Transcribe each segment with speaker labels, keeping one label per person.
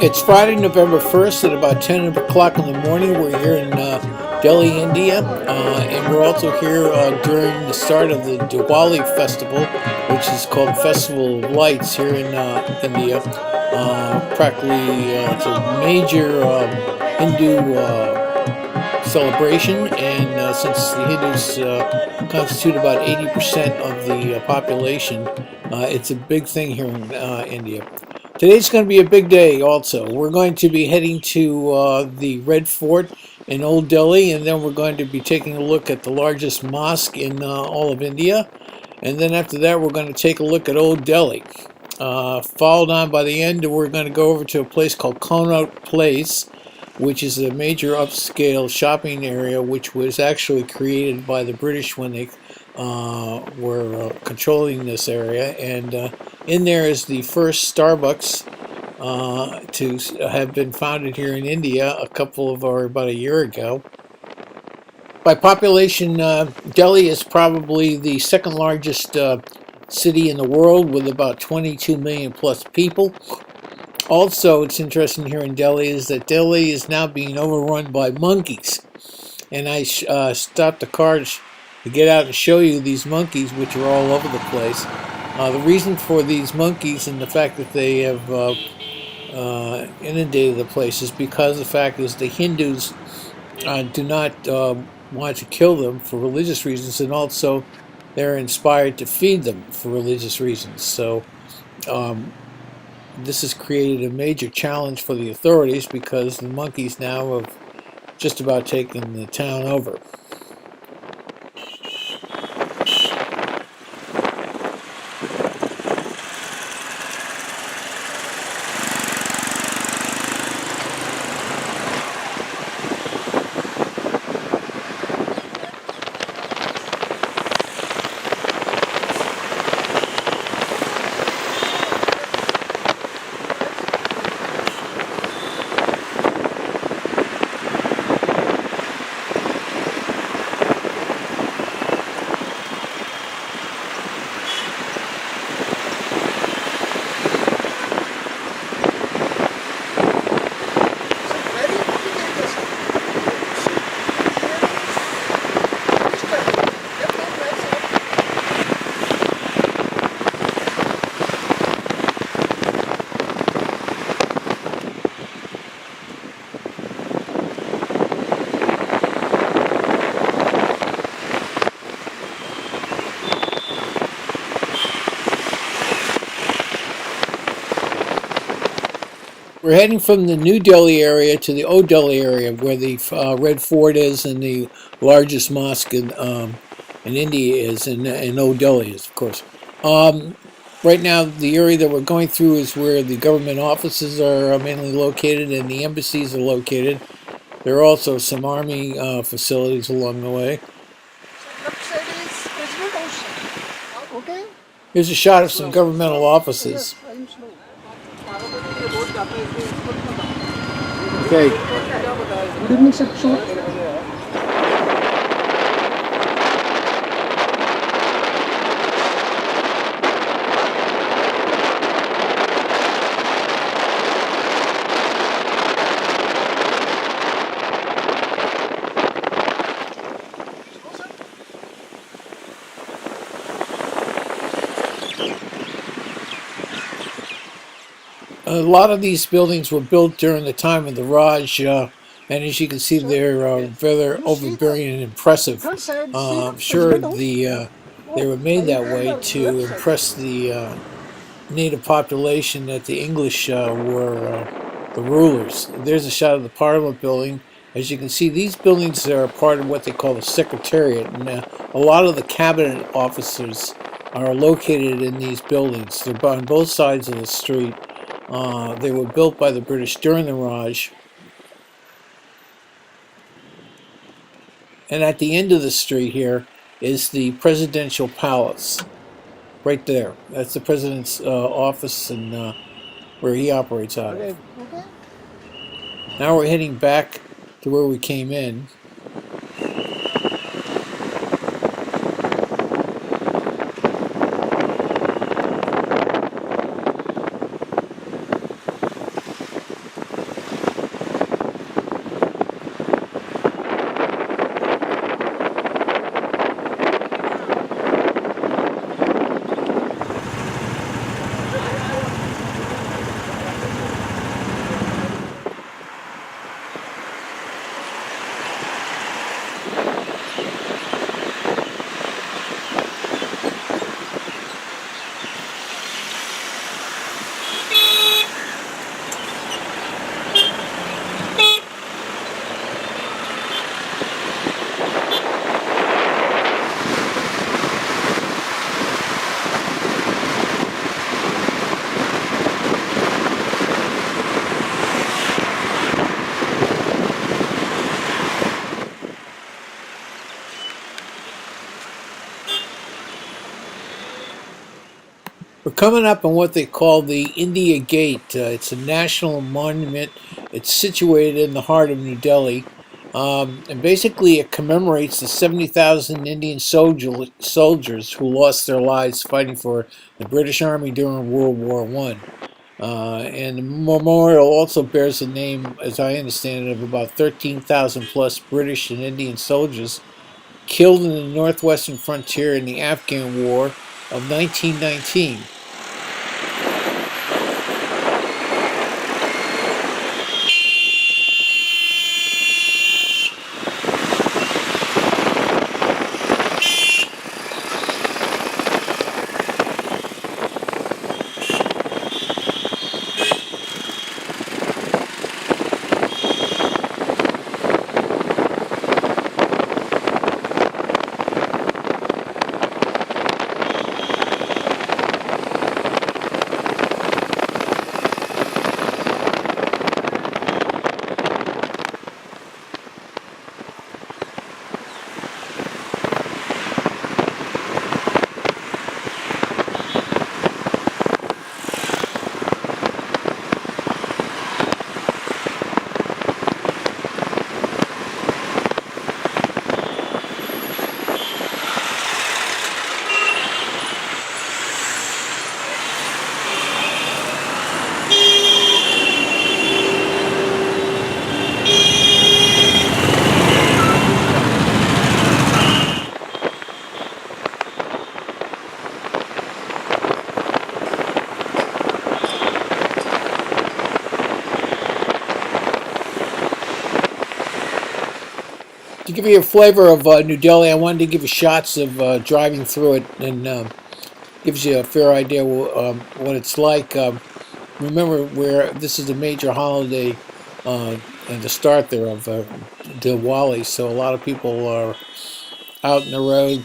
Speaker 1: It's Friday, November 1st at about 10 o'clock in the morning. We're here in Delhi, India, and we're also here during the start of the Diwali festival, which is called Festival of Lights here in India. Practically, it's a major Hindu celebration, and since the Hindus constitute about 80% of the population, it's a big thing here in India. Today's going to be a big day also. We're going to be heading to the Red Fort in Old Delhi, and then we're going to be taking a look at the largest mosque in all of India. And then after that, we're going to take a look at Old Delhi. Followed on by the end, we're going to go over to a place called Connaught Place, which is a major upscale shopping area, which was actually created by the British when they were controlling this area. And in there is the first Starbucks to have been founded here in India about a year ago. By population, Delhi is probably the second largest city in the world with about 22 million plus people. Also, it's interesting here in Delhi is that Delhi is now being overrun by monkeys. And I stopped the car to get out and show you these monkeys, which are all over the place. The reason for these monkeys and the fact that they have inundated the place is because the fact is the Hindus do not want to kill them for religious reasons, and also they're inspired to feed them for religious reasons. So this has created a major challenge for the authorities because the monkeys now have just about taken the town over. We're heading from the New Delhi area to the Old Delhi area, where the Red Fort is and the largest mosque in India is, and Old Delhi is, of course. Right now, the area that we're going through is where the government offices are mainly located and the embassies are located. There are also some army facilities along the way. Here's a shot of some governmental offices. Okay.
Speaker 2: Good evening, sir.
Speaker 1: A lot of these buildings were built during the time of the Raj, and as you can see, they're rather overbearing and impressive. I'm sure they were made that way to impress the native population that the English were the rulers. There's a shot of the Parliament building. As you can see, these buildings are part of what they call the Secretariat, and a lot of the cabinet officers are located in these buildings. They're on both sides of the street. They were built by the British during the Raj. And at the end of the street here is the presidential palace. Right there. That's the president's office and where he operates out of. Now we're heading back to where we came in. coming up on what they call the India Gate. It's a national monument. It's situated in the heart of New Delhi. And basically, it commemorates the 70,000 Indian soldiers who lost their lives fighting for the British Army during World War One. And the memorial also bears the name, as I understand it, of about 13,000 plus British and Indian soldiers killed in the northwestern frontier in the Afghan War of 1919. To give you a flavor of New Delhi, I wanted to give you shots of driving through it, and gives you a fair idea what it's like. Remember, where this is a major holiday and the start there of Diwali, so a lot of people are out in the road.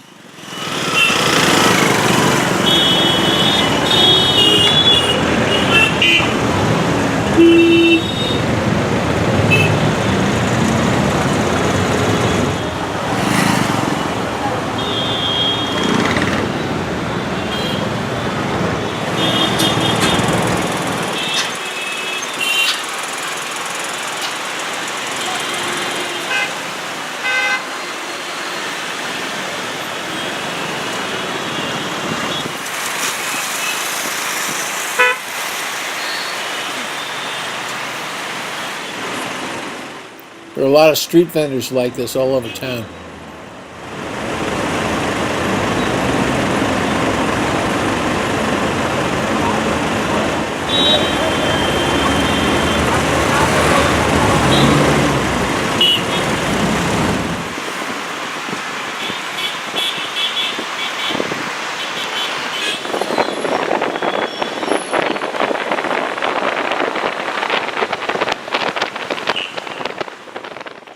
Speaker 1: There are a lot of street vendors like this all over town.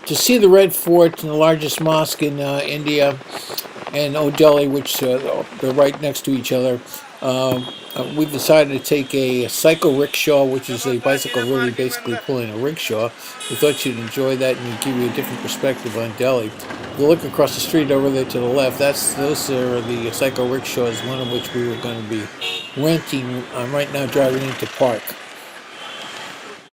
Speaker 1: To see the Red Fort and the largest mosque in India, and Old Delhi, which they're right next to each other, we've decided to take a cycle rickshaw, which is a bicycle really basically pulling a rickshaw. We thought you'd enjoy that and it'd give you a different perspective on Delhi. If you look across the street over there to the left, those are the cycle rickshaws, one of which we were going to be renting. I'm right now driving into Park.